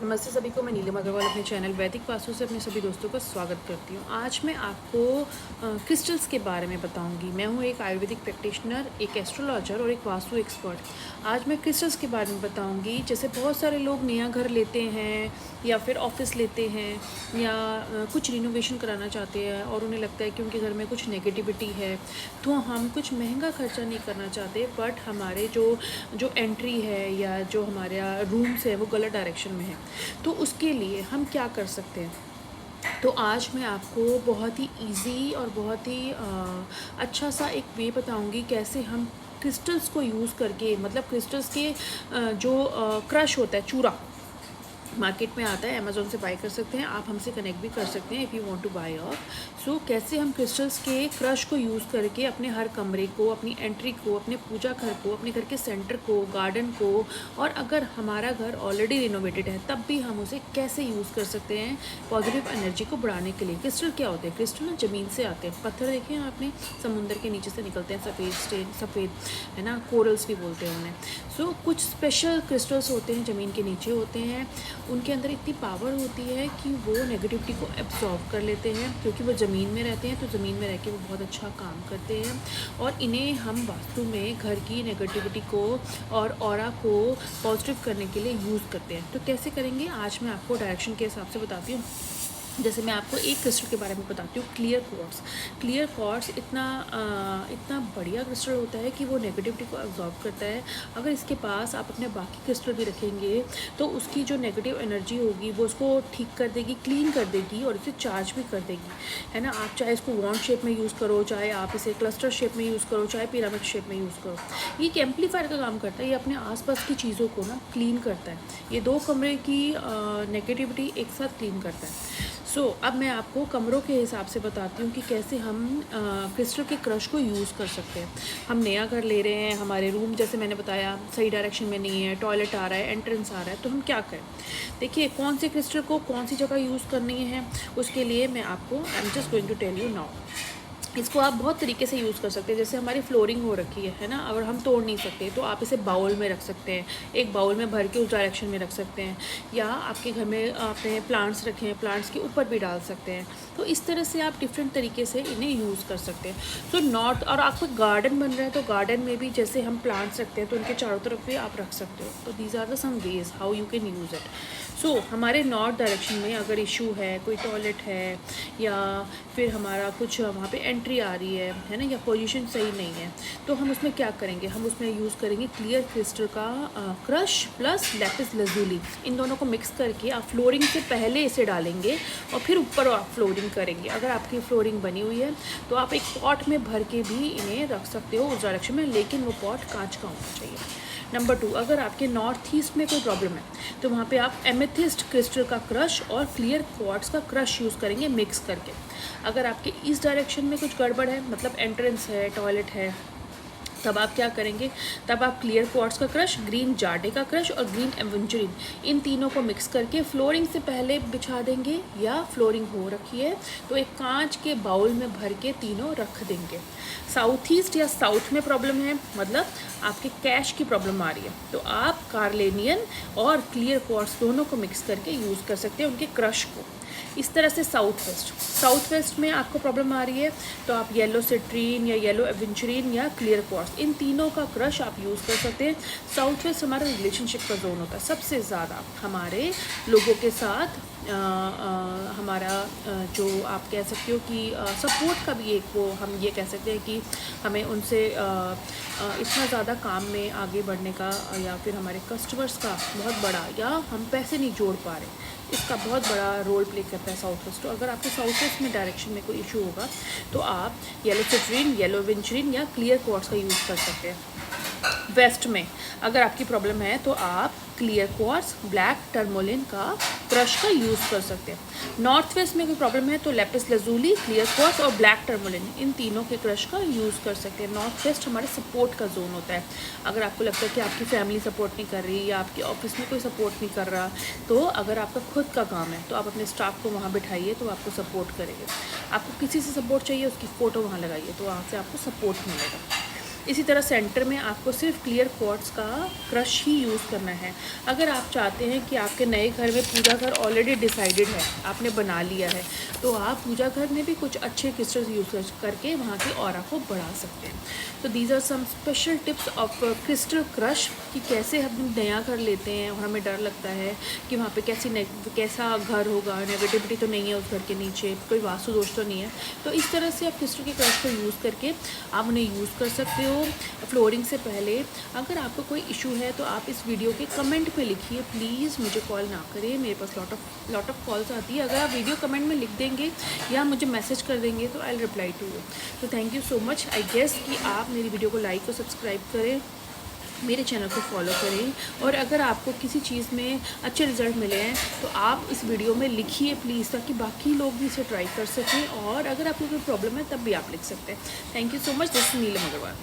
नमस्ते सभी को, मैं नीलिमा अग्रवाल अपने चैनल वैदिक वास्तु से अपने सभी दोस्तों का स्वागत करती हूँ। आज मैं आपको क्रिस्टल्स के बारे में बताऊंगी। मैं हूँ एक आयुर्वेदिक प्रैक्टिशनर, एक एस्ट्रोलॉजर और एक वास्तु एक्सपर्ट। आज मैं क्रिस्टल्स के बारे में बताऊंगी। जैसे बहुत सारे लोग नया घर लेते हैं या फिर ऑफिस लेते हैं या कुछ रिनोवेशन कराना चाहते हैं और उन्हें लगता है कि उनके घर में कुछ नेगेटिविटी है, तो हम कुछ महंगा खर्चा नहीं करना चाहते, बट हमारे जो एंट्री है या जो हमारा रूम्स है वो गलत डायरेक्शन में है, तो उसके लिए हम क्या कर सकते हैं। तो आज मैं आपको बहुत ही इजी और बहुत ही अच्छा सा एक वे बताऊंगी कैसे हम क्रिस्टल्स को यूज़ करके, मतलब क्रिस्टल्स के जो क्रश होता है, चूरा मार्केट में आता है, अमेज़ोन से बाय कर सकते हैं। आप हमसे कनेक्ट भी कर सकते हैं if you want to buy off. So कैसे हम क्रिस्टल्स के क्रश को यूज़ करके अपने हर कमरे को, अपनी एंट्री को, अपने पूजा घर को, अपने घर के सेंटर को, गार्डन को, और अगर हमारा घर ऑलरेडी रिनोवेटेड है तब भी हम उसे कैसे यूज़ कर सकते हैं पॉजिटिव एनर्जी को बढ़ाने के लिए। क्रिस्टल क्या होते हैं? क्रिस्टल ना ज़मीन से आते हैं। पत्थर देखे हैं आपने, समुंदर के नीचे से निकलते हैं, सफ़ेद है ना, कोरल्स भी बोलते हैं उन्हें। सो कुछ स्पेशल क्रिस्टल्स होते हैं, ज़मीन के नीचे होते हैं। उनके अंदर इतनी पावर होती है कि वो नेगेटिविटी को एब्जॉर्ब कर लेते हैं, क्योंकि वो ज़मीन में रहते हैं, तो ज़मीन में रह के वो बहुत अच्छा काम करते हैं। और इन्हें हम वास्तु में घर की नेगेटिविटी को और ऑरा को पॉजिटिव करने के लिए यूज़ करते हैं। तो कैसे करेंगे आज मैं आपको डायरेक्शन के हिसाब से बताती हूँ। जैसे मैं आपको एक क्रिस्टल के बारे में बताती हूँ, क्लियर क्वार्ट्स। क्लियर क्वार्ट्स इतना बढ़िया क्रिस्टल होता है कि वो नेगेटिविटी को एब्जॉर्ब करता है। अगर इसके पास आप अपने बाकी क्रिस्टल भी रखेंगे तो उसकी जो नेगेटिव एनर्जी होगी वो उसको ठीक कर देगी, क्लीन कर देगी और इसे चार्ज भी कर देगी, है ना। आप चाहे इसको वॉन्ड शेप में यूज़ करो, चाहे आप इसे क्लस्टर शेप में यूज़ करो, चाहे पिरामिड शेप में यूज़ करो। ये एक एम्पलीफायर का काम करता है। ये अपने आसपास की चीज़ों को ना क्लीन करता है। ये 2 कमरे की नेगेटिविटी एक साथ क्लीन करता है। सो अब मैं आपको कमरों के हिसाब से बताती हूँ कि कैसे हम क्रिस्टल के क्रश को यूज़ कर सकते हैं। हम नया घर ले रहे हैं, हमारे रूम जैसे मैंने बताया सही डायरेक्शन में नहीं है, टॉयलेट आ रहा है, एंट्रेंस आ रहा है, तो हम क्या करें। देखिए कौन से क्रिस्टल को कौन सी जगह यूज़ करनी है, उसके लिए मैं आपको I am just going to tell you now. इसको आप बहुत तरीके से यूज़ कर सकते हैं। जैसे हमारी फ्लोरिंग हो रखी है ना, अगर हम तोड़ नहीं सकते तो आप इसे बाउल में रख सकते हैं, एक बाउल में भर के उस डायरेक्शन में रख सकते हैं। या आपके घर में आपने प्लांट्स रखे हैं, प्लांट्स के ऊपर भी डाल सकते हैं। तो इस तरह से आप डिफरेंट तरीके से इन्हें यूज़ कर सकते हैं। सो नॉर्थ, और आपको गार्डन बन रहा है तो गार्डन में भी जैसे हम प्लांट्स रखते हैं तो उनके चारों तरफ भी आप रख सकते हो। तो these are the some ways how you can use it. So हमारे नॉर्थ डायरेक्शन में अगर इशू है, कोई टॉयलेट है या फिर हमारा कुछ वहाँ पे एंट्री आ रही है ना, या पोजीशन सही नहीं है, तो हम उसमें क्या करेंगे, हम उसमें यूज़ करेंगे क्लियर क्रिस्टल का क्रश प्लस लैपिस लज़ूली। इन दोनों को मिक्स करके आप फ्लोरिंग से पहले इसे डालेंगे और फिर ऊपर आप फ्लोरिंग करेंगे। अगर आपकी फ्लोरिंग बनी हुई है तो आप एक पॉट में भर के भी इन्हें रख सकते हो उस डायरेक्शन में, लेकिन वो पॉट कांच का होना चाहिए। नंबर 2, अगर आपके नॉर्थ ईस्ट में कोई प्रॉब्लम है तो वहाँ पे आप एमेथिस्ट क्रिस्टल का क्रश और क्लियर क्वार्ट्स का क्रश यूज़ करेंगे मिक्स करके। अगर आपके ईस्ट डायरेक्शन में कुछ गड़बड़ है, मतलब एंट्रेंस है, टॉयलेट है, तब आप क्या करेंगे, तब आप क्लियर क्वार्ट्स का क्रश, ग्रीन जार्डे का क्रश और ग्रीन एवेंचुरिन, इन तीनों को मिक्स करके फ्लोरिंग से पहले बिछा देंगे, या फ्लोरिंग हो रखी है तो एक कांच के बाउल में भर के तीनों रख देंगे। साउथ ईस्ट या साउथ में प्रॉब्लम है, मतलब आपके कैश की प्रॉब्लम आ रही है, तो आप कार्लेनियन और क्लियर क्वार्ट्स दोनों को मिक्स करके यूज़ कर सकते हैं उनके क्रश को। इस तरह से साउथ वेस्ट में आपको प्रॉब्लम आ रही है तो आप येलो सिट्रीन या येलो एवेंचुरिन या क्लियर क्वार्ट्स, इन तीनों का क्रश आप यूज़ कर सकते हैं। साउथ वेस्ट हमारा रिलेशनशिप का जोन होता है, सबसे ज़्यादा हमारे लोगों के साथ हमारा जो आप कह सकते हो कि सपोर्ट का भी एक वो हम ये कह सकते हैं कि हमें उनसे इतना ज़्यादा काम में आगे बढ़ने का, या फिर हमारे कस्टमर्स का बहुत बड़ा, या हम पैसे नहीं जोड़ पा रहे, इसका बहुत बड़ा रोल प्ले करता है साउथ वेस्ट। तो अगर आपको साउथ वेस्ट में डायरेक्शन में कोई इशू होगा तो आप येलो सिट्रीन, येलो वेंचुरिन या क्लियर क्वार्ट्स का यूज़ कर सकते हैं। वेस्ट में अगर आपकी प्रॉब्लम है तो आप क्लियर क्वार्ट्स, ब्लैक टर्मोलिन का क्रश का यूज़ कर सकते हैं। नॉर्थ वेस्ट में कोई प्रॉब्लम है तो लैपिस लज़ूली, क्लियर क्वार्ट्स और ब्लैक टर्मोलिन, इन तीनों के क्रश का यूज़ कर सकते हैं। नॉर्थ वेस्ट हमारे सपोर्ट का जोन होता है। अगर आपको लगता है कि आपकी फैमिली सपोर्ट नहीं कर रही या आपके ऑफिस में कोई सपोर्ट नहीं कर रहा, तो अगर आपका खुद का काम है तो आप अपने स्टाफ को वहाँ बिठाइए तो आपको सपोर्ट करेंगे। आपको किसी से सपोर्ट चाहिए, उसकी फ़ोटो वहाँ लगाइए तो वहाँ से आपको सपोर्ट मिलेगा। इसी तरह सेंटर में आपको सिर्फ क्लियर क्वार्ट्ज का क्रश ही यूज़ करना है। अगर आप चाहते हैं कि आपके नए घर में पूजा घर ऑलरेडी डिसाइडेड है, आपने बना लिया है, तो आप पूजा घर में भी कुछ अच्छे क्रिस्टल्स यूज़ करके वहाँ की ऑरा को बढ़ा सकते हैं। तो these are some special tips of crystal crush कि कैसे हम नया घर लेते हैं और हमें डर लगता है कि वहाँ पे कैसा घर होगा, नेगेटिविटी तो नहीं है उस घर के नीचे, कोई वास्तु दोष तो नहीं है। तो इस तरह से आप क्रिस्टल के क्रश को यूज़ करके आप उन्हें यूज़ कर सकते हो फ्लोरिंग से पहले। अगर आपको कोई इशू है तो आप इस वीडियो के कमेंट में लिखिए, प्लीज़ मुझे कॉल ना करें, मेरे पास लॉट ऑफ कॉल्स आती है। अगर आप वीडियो कमेंट में लिख देंगे या मुझे मैसेज कर देंगे तो I will reply to you. तो thank you so much. I guess कि आप मेरी वीडियो को लाइक और सब्सक्राइब करें, मेरे चैनल को फॉलो करें, और अगर आपको किसी चीज़ में अच्छे रिजल्ट मिले हैं तो आप इस वीडियो में लिखिए प्लीज़, ताकि बाकी लोग भी इसे ट्राई कर सकें। और अगर आपको कोई प्रॉब्लम है तब भी आप लिख सकते हैं। Thank you so much. This is Neelam Agarwal.